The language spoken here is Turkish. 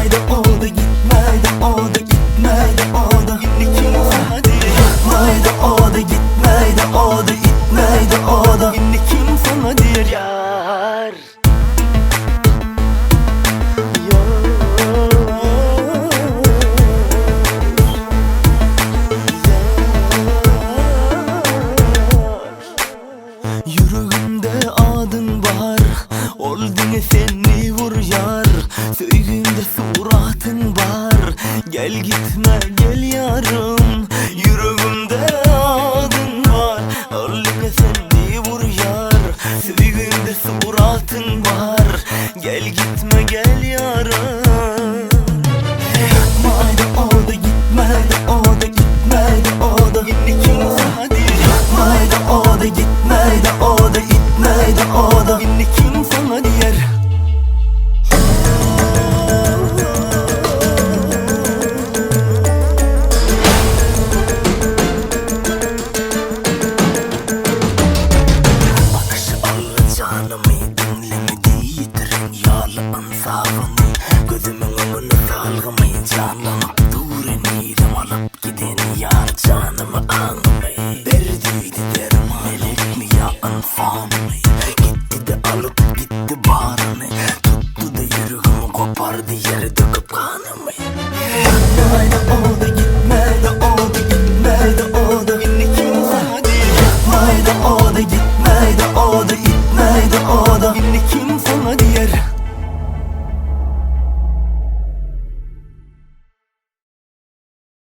Gitmedi o da gitmedi o da gitmedi o da Yine kim sana diye Yapmaydı o da gitmedi o da gitmedi o da Yine kim sana diye yar. Yüreğimde adın var, oldun seni vur yar. Söygünde suratın var, gel gitme gel yarım. Yüreğimde adın var, oldun seni vur yar. Söygünde suratın var, gel gitme gel yarım. Yapmaydı o da gitmedi o da gitmedi o da Yine kim sana diye Yapmaydı o da gitmedi o da gitmedi o da Yine kim sana diyer. Bakışı alacağını dinlemedi yitiren yağlı ansafını. Gözümün önüne salgımayı canlanıp dureniydim alıp giden yar canımı almayı. Verdiydi derman melek mi ya insan mı? Gitti de alıp gitti bağrını. Tuttu da yüreğimi kopardı yere döküp kanımı.